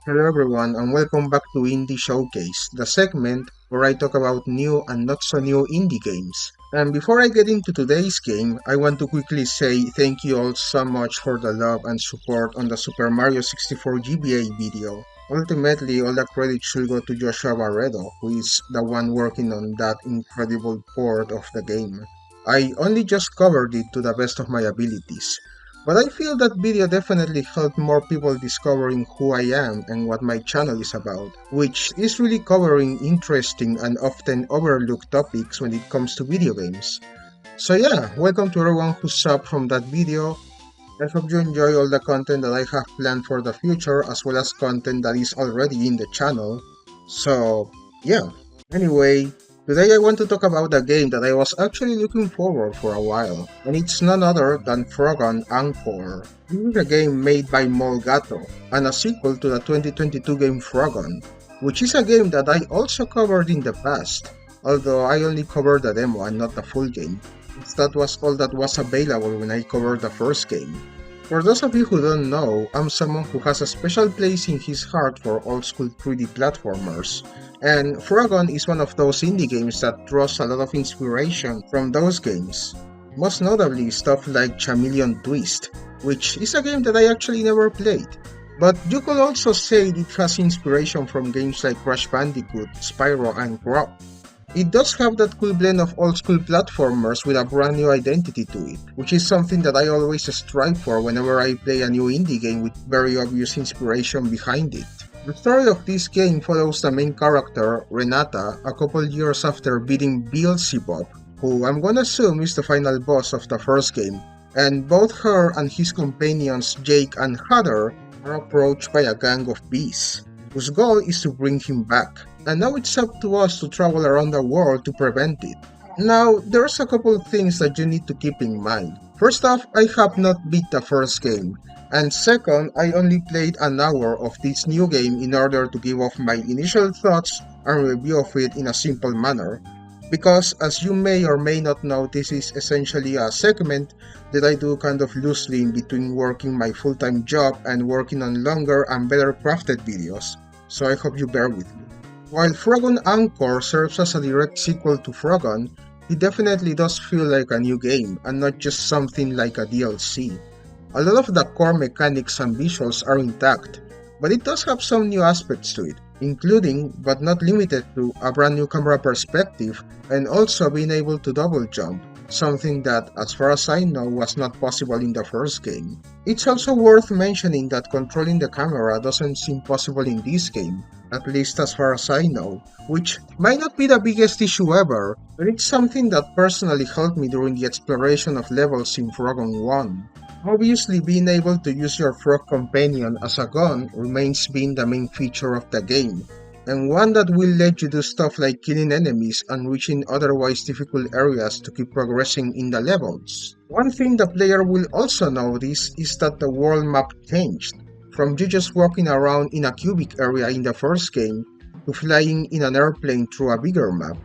Hello everyone and welcome back to Indie Showcase, the segment where I talk about new and not so new indie games. And before I get into today's game, I want to quickly say thank you all so much for the love and support on the Super Mario 64 GBA video. Ultimately, all the credit should go to Joshua Barredo, who is the one working on that incredible port of the game. I only just covered it to the best of my abilities. But I feel that video definitely helped more people discovering who I am and what my channel is about, which is really covering interesting and often overlooked topics when it comes to video games. So yeah, welcome to everyone who subbed from that video. I hope you enjoy all the content that I have planned for the future as well as content that is already in the channel. So yeah. Anyway, today I want to talk about a game that I was actually looking forward for a while, and it's none other than Frogun Encore. This is a game made by Molegato, and a sequel to the 2022 game Frogun, which is a game that I also covered in the past, although I only covered the demo and not the full game, since that was all that was available when I covered the first game. For those of you who don't know, I'm someone who has a special place in his heart for old school 3D platformers, and Frogun is one of those indie games that draws a lot of inspiration from those games. Most notably stuff like Chameleon Twist, which is a game that I actually never played. But you could also say it has inspiration from games like Crash Bandicoot, Spyro, and Croc. It does have that cool blend of old school platformers with a brand new identity to it, which is something that I always strive for whenever I play a new indie game with very obvious inspiration behind it. The story of this game follows the main character, Renata, a couple years after beating Beelzebub, who I'm gonna assume is the final boss of the first game, and both her and his companions Jake and Heather are approached by a gang of bees, whose goal is to bring him back. And now it's up to us to travel around the world to prevent it. Now, there's a couple things that you need to keep in mind. First off, I have not beat the first game, and second, I only played an hour of this new game in order to give off my initial thoughts and review of it in a simple manner. Because, as you may or may not know, this is essentially a segment that I do kind of loosely in between working my full-time job and working on longer and better crafted videos, so I hope you bear with me. While Frogun Encore serves as a direct sequel to Frogun, it definitely does feel like a new game and not just something like a DLC. A lot of the core mechanics and visuals are intact, but it does have some new aspects to it, including, but not limited to, a brand new camera perspective and also being able to double jump, something that, as far as I know, was not possible in the first game. It's also worth mentioning that controlling the camera doesn't seem possible in this game, at least as far as I know, which might not be the biggest issue ever, but it's something that personally helped me during the exploration of levels in Frogun 1. Obviously, being able to use your frog companion as a gun remains being the main feature of the game, and one that will let you do stuff like killing enemies and reaching otherwise difficult areas to keep progressing in the levels. One thing the player will also notice is that the world map changed, from you just walking around in a cubic area in the first game to flying in an airplane through a bigger map,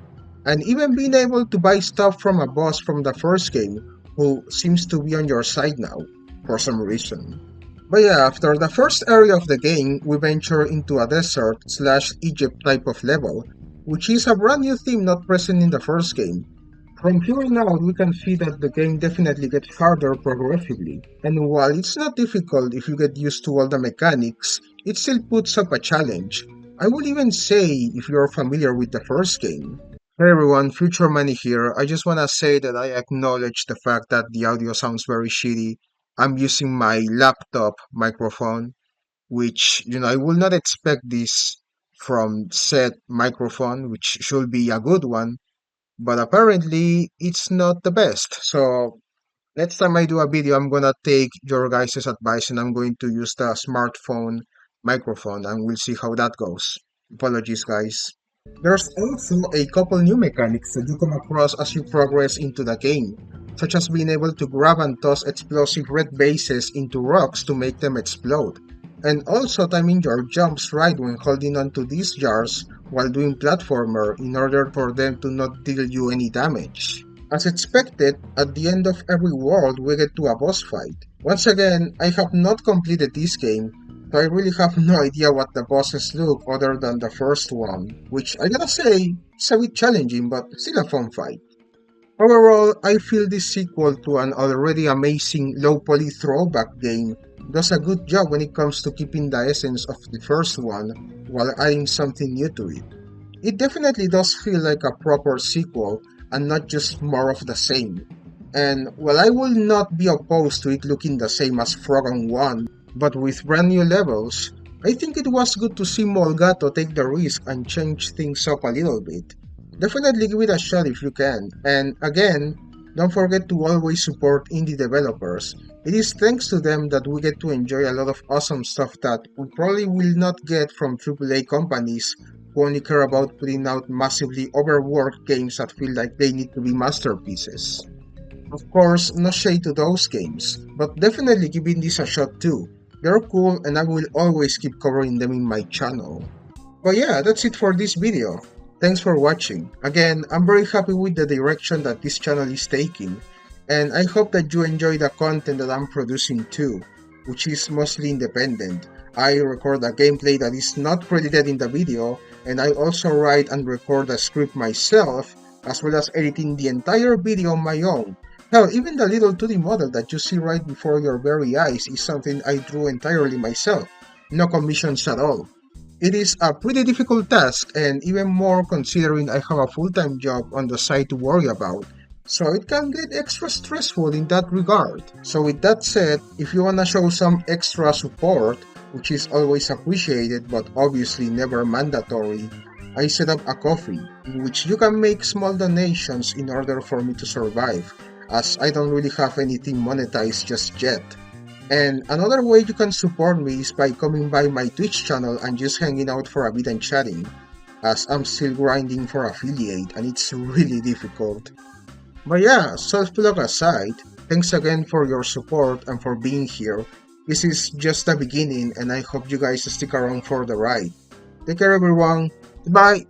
and even being able to buy stuff from a boss from the first game who seems to be on your side now, for some reason. But yeah, after the first area of the game, we venture into a desert/Egypt type of level, which is a brand new theme not present in the first game. From here on out, we can see that the game definitely gets harder progressively, and while it's not difficult if you get used to all the mechanics, it still puts up a challenge. I would even say if you're familiar with the first game. Hey everyone, Future Money here. I just wanna say that I acknowledge the fact that the audio sounds very shitty. I'm using my laptop microphone, which, I will not expect this from said microphone, which should be a good one, but apparently it's not the best. So next time I do a video, I'm gonna take your guys' advice and I'm going to use the smartphone microphone and we'll see how that goes. Apologies, guys. There's also a couple new mechanics that you come across as you progress into the game, such as being able to grab and toss explosive red bases into rocks to make them explode, and also timing your jumps right when holding onto these jars while doing platformer in order for them to not deal you any damage. As expected, at the end of every world we get to a boss fight. Once again, I have not completed this game, so I really have no idea what the bosses look other than the first one, which I gotta say, it's a bit challenging but still a fun fight. Overall, I feel this sequel to an already amazing low-poly throwback game does a good job when it comes to keeping the essence of the first one while adding something new to it. It definitely does feel like a proper sequel and not just more of the same. And while I will not be opposed to it looking the same as Frogun 1, but with brand new levels, I think it was good to see Molegato take the risk and change things up a little bit. Definitely give it a shot if you can, and again, don't forget to always support indie developers. It is thanks to them that we get to enjoy a lot of awesome stuff that we probably will not get from AAA companies who only care about putting out massively overworked games that feel like they need to be masterpieces. Of course, no shade to those games, but definitely giving this a shot too. They're cool and I will always keep covering them in my channel. But yeah, that's it for this video. Thanks for watching. Again, I'm very happy with the direction that this channel is taking, and I hope that you enjoy the content that I'm producing too, which is mostly independent. I record a gameplay that is not credited in the video, and I also write and record a script myself, as well as editing the entire video on my own. Hell, even the little 2D model that you see right before your very eyes is something I drew entirely myself. No commissions at all. It is a pretty difficult task, and even more considering I have a full-time job on the side to worry about, so it can get extra stressful in that regard. So with that said, if you wanna show some extra support, which is always appreciated but obviously never mandatory, I set up a Ko-fi, in which you can make small donations in order for me to survive, as I don't really have anything monetized just yet. And another way you can support me is by coming by my Twitch channel and just hanging out for a bit and chatting, as I'm still grinding for affiliate and it's really difficult. But yeah, self-plug aside, thanks again for your support and for being here. This is just the beginning and I hope you guys stick around for the ride. Take care everyone, bye!